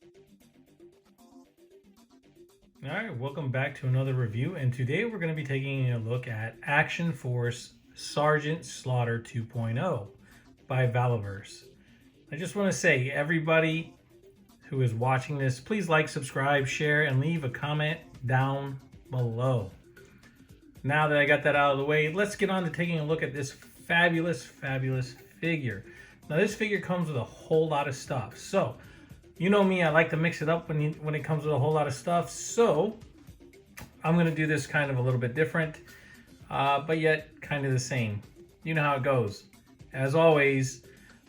All right, welcome back to another review, and today we're going to be taking a look at Action Force Sergeant Slaughter 2.0 by Valaverse. I just want to say, everybody who is watching this, please like, subscribe, share, and leave a comment down below. Now that I got that out of the way, let's get on to taking a look at this fabulous figure. Now this figure comes with a whole lot of stuff. So, you know me, I like to mix it up when it comes with a whole lot of stuff. So I'm going to do this kind of a little bit different, but yet kind of the same. You know how it goes. As always,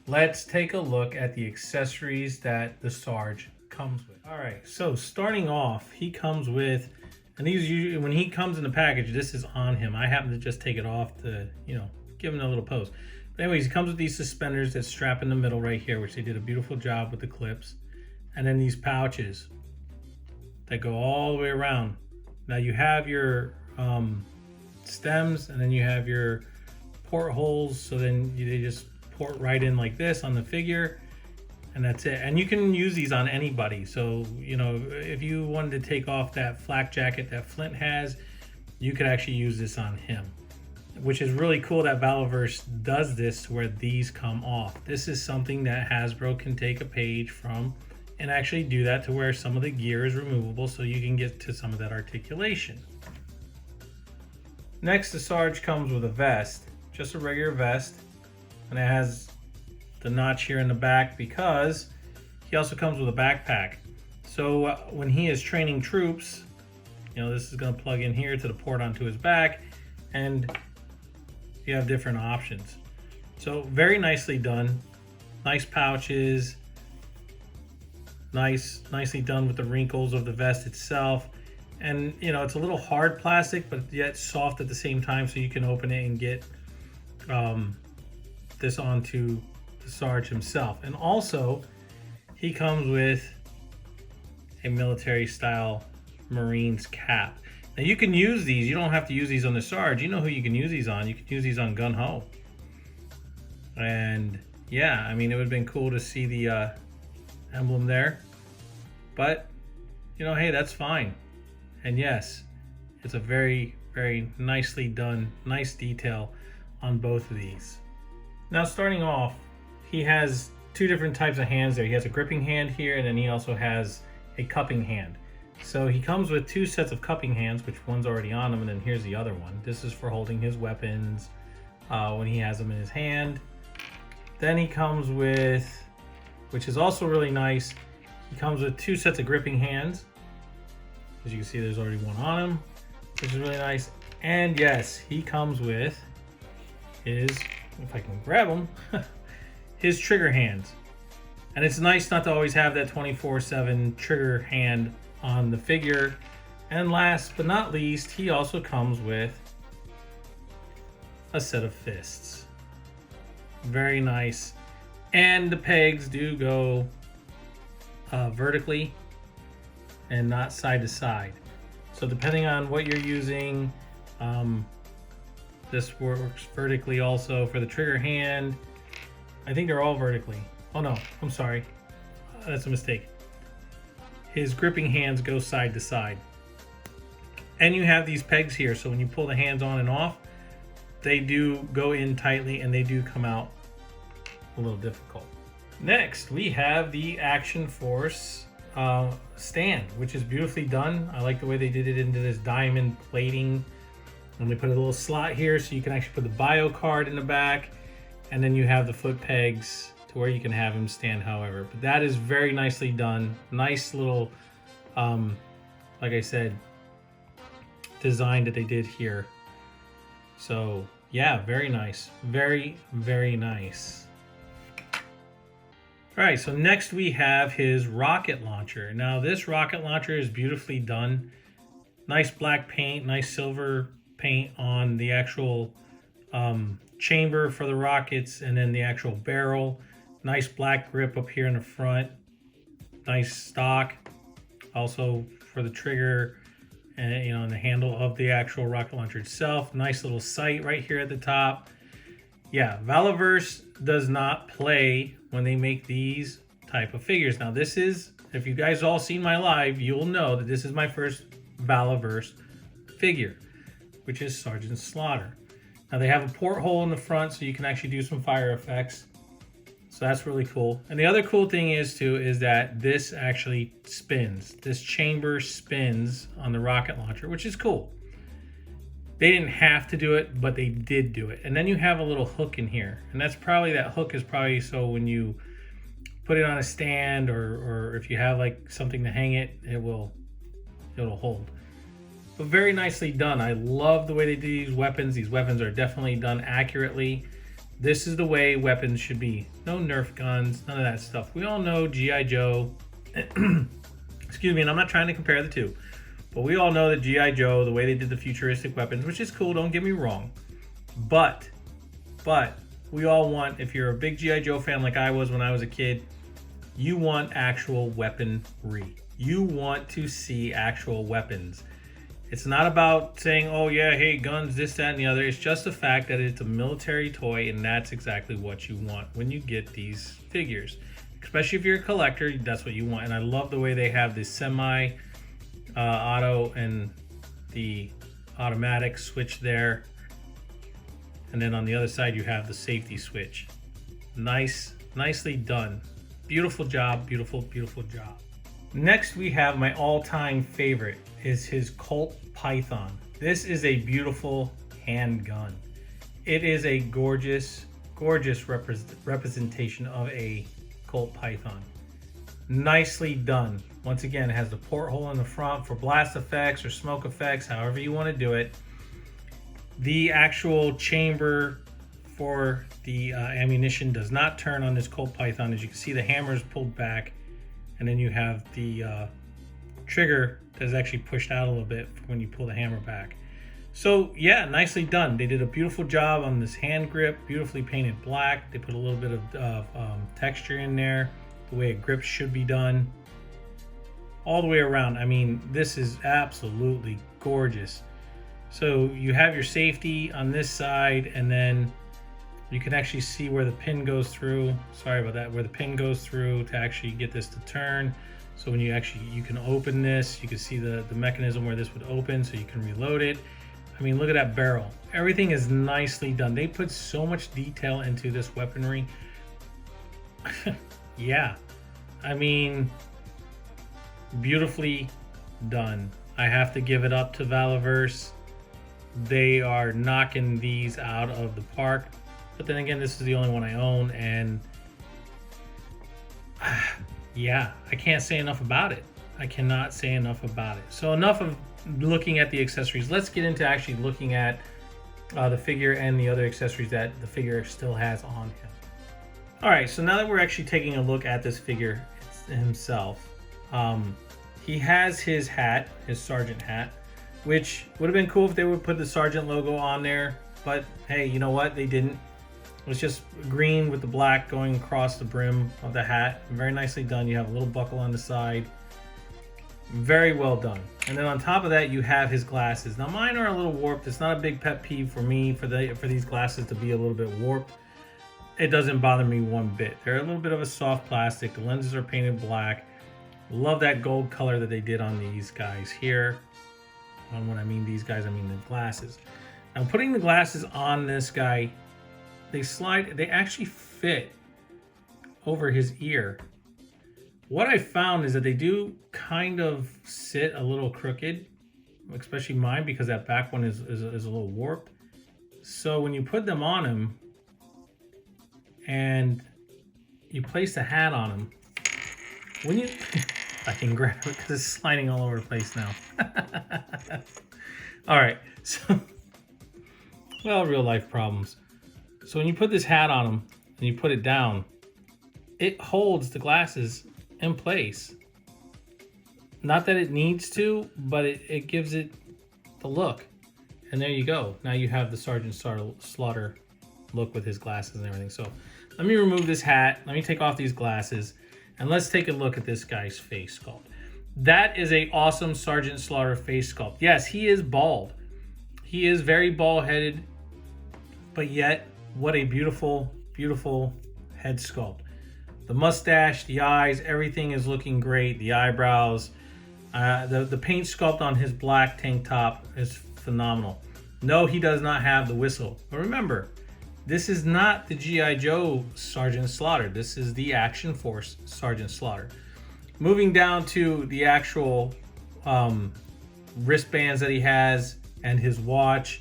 let's take a look at the accessories that the Sarge comes with. All right, so starting off, he comes with, and these usually, when he comes in the package, this is on him. I happen to just take it off to, give him a little pose. But anyways, he comes with these suspenders that strap in the middle right here, which they did a beautiful job with the clips. And then these pouches that go all the way around. Now you have your stems, and then you have your portholes. So then they just port right in like this on the figure, and that's it. And you can use these on anybody. So, if you wanted to take off that flak jacket that Flint has, you could actually use this on him, which is really cool that Valaverse does this where these come off. This is something that Hasbro can take a page from and actually do that to where some of the gear is removable so you can get to some of that articulation. Next, the Sarge comes with a vest, just a regular vest, and it has the notch here in the back because he also comes with a backpack. So when he is training troops, this is going to plug in here to the port onto his back, and you have different options. So very nicely done. Nice pouches. Nicely done with the wrinkles of the vest itself. And it's a little hard plastic, but yet soft at the same time, so you can open it and get this onto the Sarge himself. And also, he comes with a military style Marines cap. Now you can use these, you don't have to use these on the Sarge. You know who you can use these on. You can use these on Gun Ho. And yeah, I mean, it would have been cool to see the emblem there, but hey, that's fine. And yes, it's a very nicely done, nice detail on both of these. Now starting off, he has two different types of hands there. He has a gripping hand here, and then he also has a cupping hand. So he comes with two sets of cupping hands, which one's already on him, and then here's the other one. This is for holding his weapons when he has them in his hand. Then he comes with, which is also really nice, he comes with two sets of gripping hands. As you can see, there's already one on him, which is really nice. And yes, he comes with his, if I can grab him, his trigger hands. And it's nice not to always have that 24/7 trigger hand on the figure. And last but not least, he also comes with a set of fists. Very nice. And the pegs do go vertically and not side to side. So depending on what you're using, this works vertically also for the trigger hand. I think they're all vertically. Oh no, I'm sorry. That's a mistake. His gripping hands go side to side. And you have these pegs here, so when you pull the hands on and off, they do go in tightly and they do come out a little difficult. Next, we have the Action Force stand, which is beautifully done. I like the way they did it into this diamond plating. And they put a little slot here so you can actually put the bio card in the back. And then you have the foot pegs to where you can have him stand however. But that is very nicely done. Nice little, like I said, design that they did here. So yeah, very nice. Very nice. All right, so next we have his rocket launcher. Now this rocket launcher is beautifully done. Nice black paint, nice silver paint on the actual chamber for the rockets, and then the actual barrel. Nice black grip up here in the front. Nice stock also for the trigger and and the handle of the actual rocket launcher itself. Nice little sight right here at the top. Yeah, Valaverse does not play when they make these type of figures. Now this is If you guys all seen my live, you'll know that this is my first Valaverse figure, which is Sergeant Slaughter. Now they have a porthole in the front so you can actually do some fire effects. So that's really cool. And the other cool thing is too, is that this actually spins. This chamber spins on the rocket launcher, which is cool. They didn't have to do it, but they did do it. And then you have a little hook in here. And that's probably, that hook is probably so when you put it on a stand or if you have like something to hang it, it'll hold. But very nicely done. I love the way they do these weapons. These weapons are definitely done accurately. This is the way weapons should be. No Nerf guns, none of that stuff. We all know G.I. Joe. Excuse me, and I'm not trying to compare the two. But we all know that G.I. Joe, the way they did the futuristic weapons, which is cool, don't get me wrong. But we all want, if you're a big G.I. Joe fan like I was when I was a kid, you want actual weaponry. You want to see actual weapons. It's not about saying, oh yeah, hey, guns, this, that, and the other. It's just the fact that it's a military toy, and that's exactly what you want when you get these figures. Especially if you're a collector, that's what you want. And I love the way they have the semi-auto and the automatic switch there. And then on the other side, you have the safety switch. Nicely done. Beautiful job, beautiful job. Next, we have my all-time favorite, is his Colt Python. This is a beautiful handgun. It is a gorgeous representation of a Colt Python. Nicely done. Once again, it has the porthole in the front for blast effects or smoke effects, however you want to do it. The actual chamber for the ammunition does not turn on this Colt Python. As you can see, the hammer is pulled back, and then you have the trigger that's actually pushed out a little bit when you pull the hammer back. So yeah, nicely done. They did a beautiful job on this hand grip, beautifully painted black. They put a little bit of texture in there, the way a grip should be done. All the way around, I mean, this is absolutely gorgeous. So you have your safety on this side, and then you can actually see where the pin goes through. Sorry about that, where the pin goes through to actually get this to turn. So when you can open this, you can see the mechanism where this would open, so you can reload it. I mean, look at that barrel. Everything is nicely done. They put so much detail into this weaponry. Yeah, I mean, beautifully done. I have to give it up to Valaverse. They are knocking these out of the park. But then again, this is the only one I own, and yeah, I can't say enough about it. I cannot say enough about it. So enough of looking at the accessories. Let's get into actually looking at the figure and the other accessories that the figure still has on him. All right, so now that we're actually taking a look at this figure himself, he has his hat, his sergeant hat, which would have been cool if they would put the sergeant logo on there, but hey, you know what? They didn't. It's just green with the black going across the brim of the hat. Very nicely done. You have a little buckle on the side. Very well done. And then on top of that, you have his glasses. Now mine are a little warped. It's not a big pet peeve for me for these glasses to be a little bit warped. It doesn't bother me one bit. They're a little bit of a soft plastic. The lenses are painted black. Love that gold color that they did on these guys here. And when I mean these guys, I mean the glasses. Now putting the glasses on this guy, they actually fit over his ear. What I found is that they do kind of sit a little crooked, especially mine, because that back one is a little warped. So when you put them on him and you place the hat on him, when you I can grab it because it's sliding all over the place now. All right, so well, real life problems. So when you put this hat on him and you put it down, it holds the glasses in place. Not that it needs to, but it gives it the look. And there you go. Now you have the Sergeant Slaughter look with his glasses and everything. So let me remove this hat. Let me take off these glasses. And let's take a look at this guy's face sculpt. That is an awesome Sergeant Slaughter face sculpt. Yes, he is bald. He is very bald-headed, but yet what a beautiful, beautiful head sculpt. The mustache, the eyes, everything is looking great. The eyebrows, the paint sculpt on his black tank top is phenomenal. No, he does not have the whistle. But remember, this is not the G.I. Joe Sergeant Slaughter. This is the Action Force Sergeant Slaughter. Moving down to the actual wristbands that he has and his watch.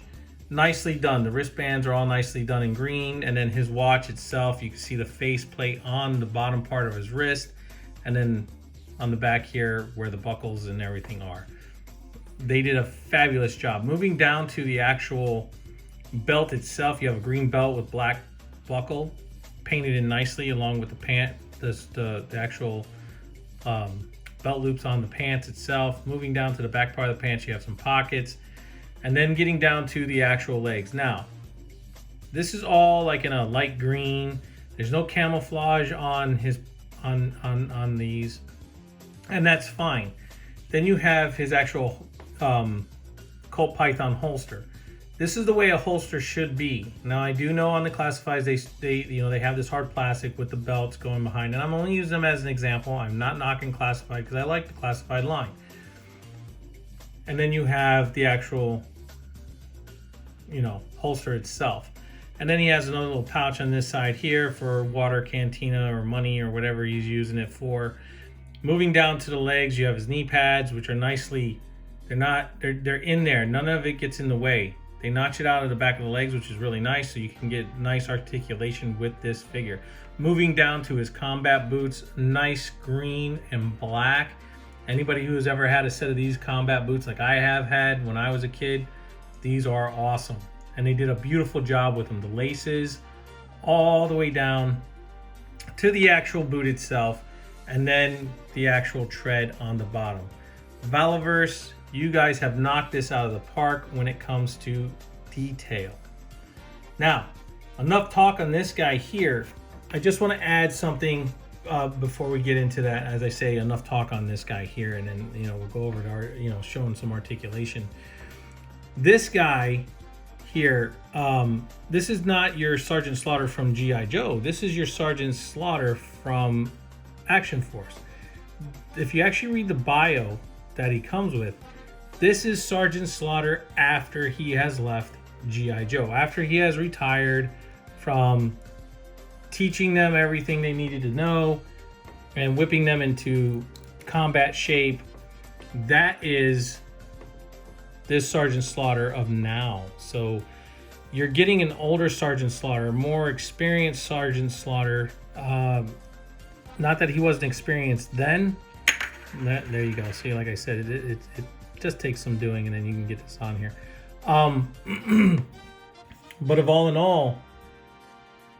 Nicely done. The wristbands are all nicely done in green, and then his watch itself, you can see the faceplate on the bottom part of his wrist, and then on the back here where the buckles and everything are. They did a fabulous job. Moving down to the actual belt itself, you have a green belt with black buckle painted in nicely along with the pant, the actual belt loops on the pants itself. Moving down to the back part of the pants, you have some pockets, and then getting down to the actual legs. Now, this is all like in a light green. There's no camouflage on his on these, and that's fine. Then you have his actual Colt Python holster. This is the way a holster should be. Now, I do know on the classifieds they have this hard plastic with the belts going behind, and I'm only using them as an example. I'm not knocking classified because I like the classified line. And then you have the actual, holster itself. And then he has another little pouch on this side here for water, cantina, or money, or whatever he's using it for. Moving down to the legs, you have his knee pads, which are nicely, they're in there. None of it gets in the way. They notch it out of the back of the legs, which is really nice, so you can get nice articulation with this figure. Moving down to his combat boots, nice green and black. Anybody who has ever had a set of these combat boots like I have had when I was a kid, these are awesome. And they did a beautiful job with them. The laces all the way down to the actual boot itself, and then the actual tread on the bottom. Valaverse, you guys have knocked this out of the park when it comes to detail. Now, enough talk on this guy here. I just want to add something before we get into that. As I say, enough talk on this guy here, and then we'll go over to our showing some articulation. This guy here, this is not your Sergeant Slaughter from G.I. Joe. This is your Sergeant Slaughter from Action Force. If you actually read the bio that he comes with, this is Sergeant Slaughter after he has left G.I. Joe, after he has retired from teaching them everything they needed to know and whipping them into combat shape. That is this Sergeant Slaughter of now. So you're getting an older Sergeant Slaughter, more experienced Sergeant Slaughter. Not that he wasn't experienced then. There you go. See, like I said, it just takes some doing, and then you can get this on here. But of all in all,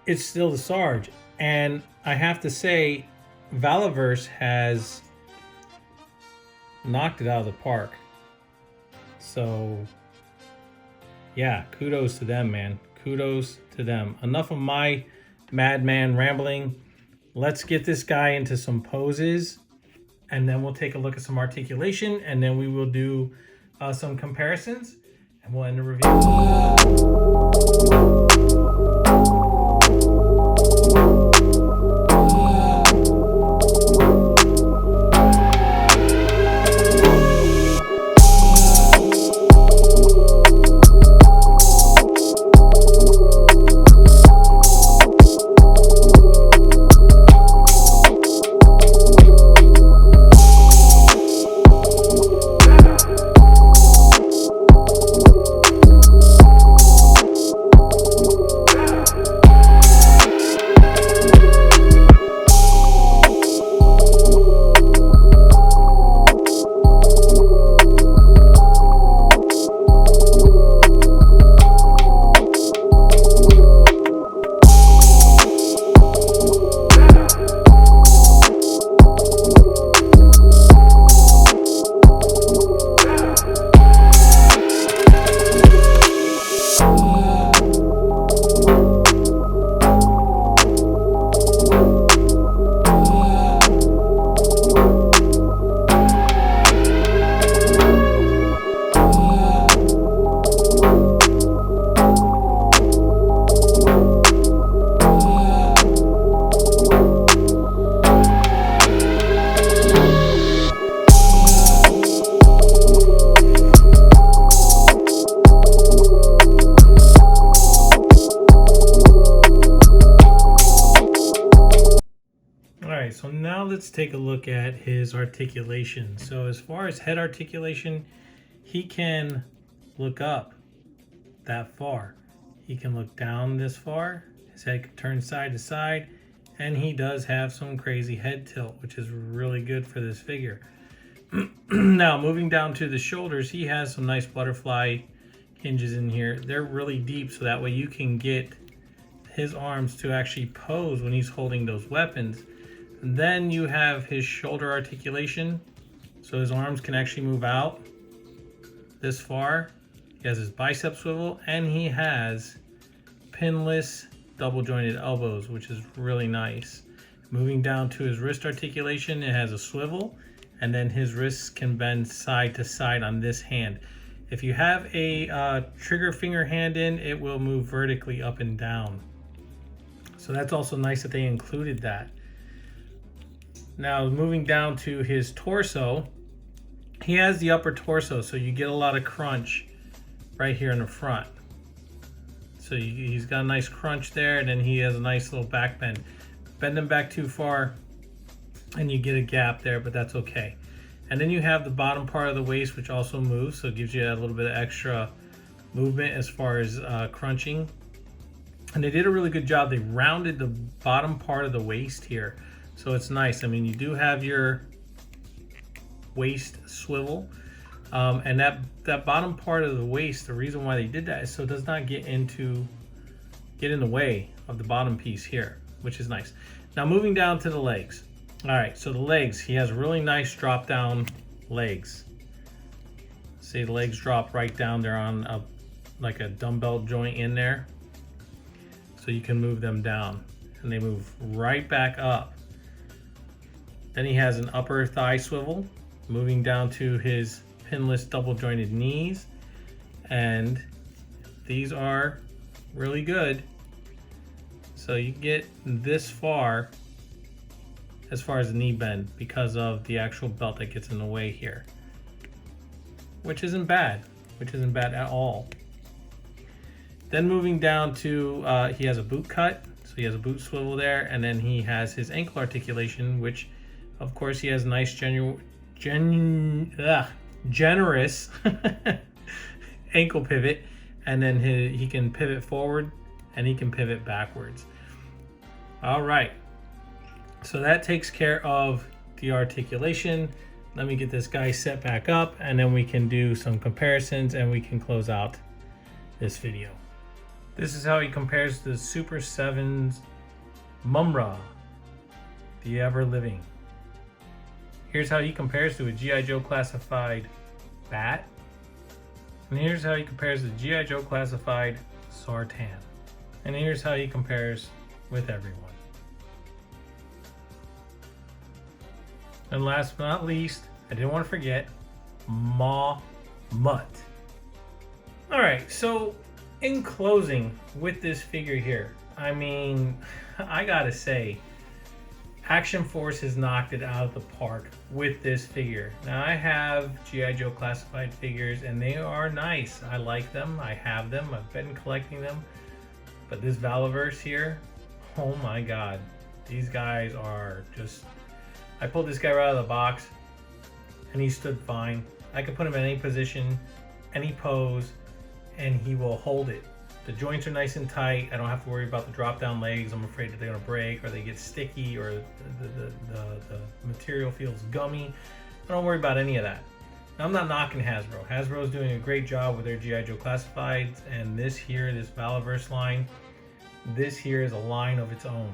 it's still the Sarge. And I have to say, Valaverse has knocked it out of the park. So, yeah, kudos to them, man. Kudos to them. Enough of my madman rambling. Let's get this guy into some poses, and then we'll take a look at some articulation, and then we will do some comparisons, and we'll end the review. look at his articulation. So as far as head articulation, he can look up that far. He can look down this far. His head can turn side to side, and he does have some crazy head tilt, which is really good for this figure. Now, moving down to the shoulders, he has some nice butterfly hinges in here. They're really deep, so that way you can get his arms to actually pose when he's holding those weapons. And then you have his shoulder articulation, so his arms can actually move out this far. He has his bicep swivel, and he has pinless double jointed elbows, which is really nice. Moving down to his wrist articulation, it has a swivel, and then his wrists can bend side to side on this hand. If you have a trigger finger hand in, it will move vertically up and down. So that's also nice that they included that. Now moving down to his torso, he has the upper torso, so you get a lot of crunch right here in the front. So he's got a nice crunch there, and then he has a nice little back bend. Bend him back too far and you get a gap there, but that's okay. And then you have the bottom part of the waist, which also moves, so it gives you a little bit of extra movement as far as crunching. And they did a really good job. They rounded the bottom part of the waist here, so it's nice. I mean, you do have your waist swivel, and that bottom part of the waist, the reason why they did that is so it does not get in the way of the bottom piece here, which is nice. Now moving down to the legs. All right, so the legs, he has really nice drop down legs. See, the legs drop right down there on like a dumbbell joint in there. So you can move them down and they move right back up. Then he has an upper thigh swivel, moving down to his pinless double jointed knees. And these are really good. So you get this far as the knee bend because of the actual belt that gets in the way here, which isn't bad at all. Then moving down to he has a boot cut, so he has a boot swivel there, and then he has his ankle articulation, which of course he has nice generous ankle pivot, and then he can pivot forward and he can pivot backwards. All right, so that takes care of the articulation. Let me get this guy set back up, and then we can do some comparisons and we can close out this video. This is how he compares to the Super 7's Mumra, the Ever Living. Here's how he compares to a G.I. Joe classified Bat. And here's how he compares to G.I. Joe classified Sartan. And here's how he compares with everyone. And last but not least, I didn't want to forget, Ma Mutt. Alright, so in closing with this figure here, I mean, I gotta say, Action Force has knocked it out of the park with this figure. Now I have G.I. Joe classified figures and they are nice. I like them, I have them, I've been collecting them. But this Valaverse here, oh my god, these guys are just... I pulled this guy right out of the box and he stood fine. I could put him in any position, any pose, and he will hold it. The joints are nice and tight. I don't have to worry about the drop down legs. I'm afraid that they're gonna break or they get sticky or the material feels gummy. I don't worry about any of that. Now, I'm not knocking Hasbro. Hasbro is doing a great job with their G.I. Joe classifieds, and this here, this Valaverse line, this here is a line of its own,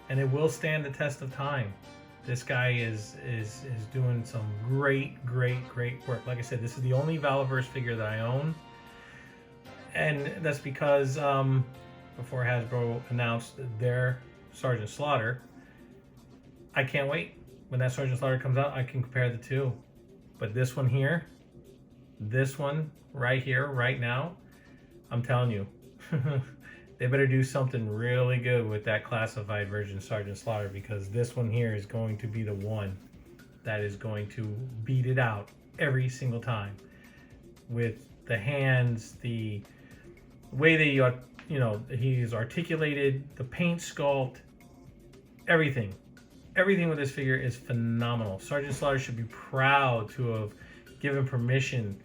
and it will stand the test of time. This guy is doing some great work. Like I said, this is the only Valaverse figure that I own. And that's because before Hasbro announced their Sergeant Slaughter, I can't wait. When that Sergeant Slaughter comes out, I can compare the two. But this one here, this one right here, right now, I'm telling you, they better do something really good with that classified version Sergeant Slaughter, because this one here is going to be the one that is going to beat it out every single time. With the hands, the way that he's articulated, the paint sculpt, everything. Everything with this figure is phenomenal. Sergeant Slaughter should be proud to have given permission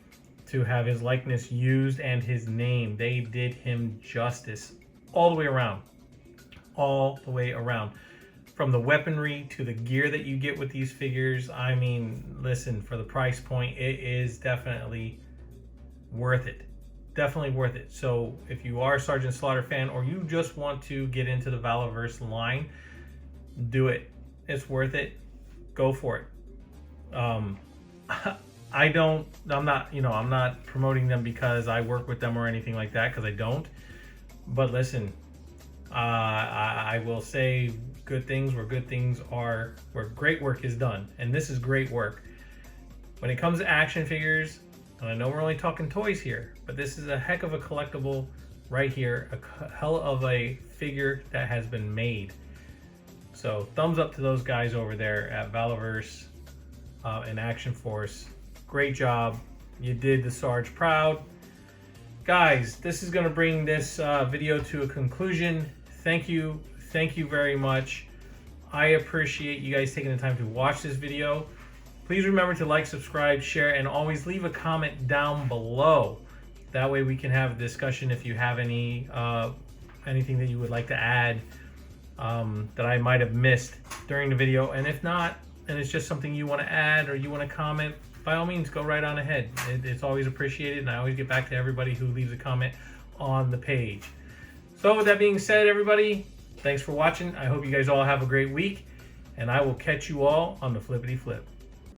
to have his likeness used and his name. They did him justice all the way around. All the way around. From the weaponry to the gear that you get with these figures, I mean, listen, for the price point, it is definitely worth it. Definitely worth it. So if you are a Sergeant Slaughter fan or you just want to get into the Valaverse line, do it. It's worth it. Go for it. I'm not promoting them because I work with them or anything like that, because I don't. But listen, I will say good things where good things are, where great work is done. And this is great work. When it comes to action figures, and I know we're only talking toys here, but this is a heck of a collectible right here. A hell of a figure that has been made. So thumbs up to those guys over there at Valaverse and Action Force. Great job. You did the Sarge proud. Guys, this is going to bring this video to a conclusion. Thank you very much. I appreciate you guys taking the time to watch this video. Please remember to like, subscribe, share, and always leave a comment down below. That way we can have a discussion if you have any anything that you would like to add that I might have missed during the video. And if not, and it's just something you want to add or you want to comment, by all means, go right on ahead. It's always appreciated, and I always get back to everybody who leaves a comment on the page. So with that being said, everybody, thanks for watching. I hope you guys all have a great week, and I will catch you all on the flippity flip.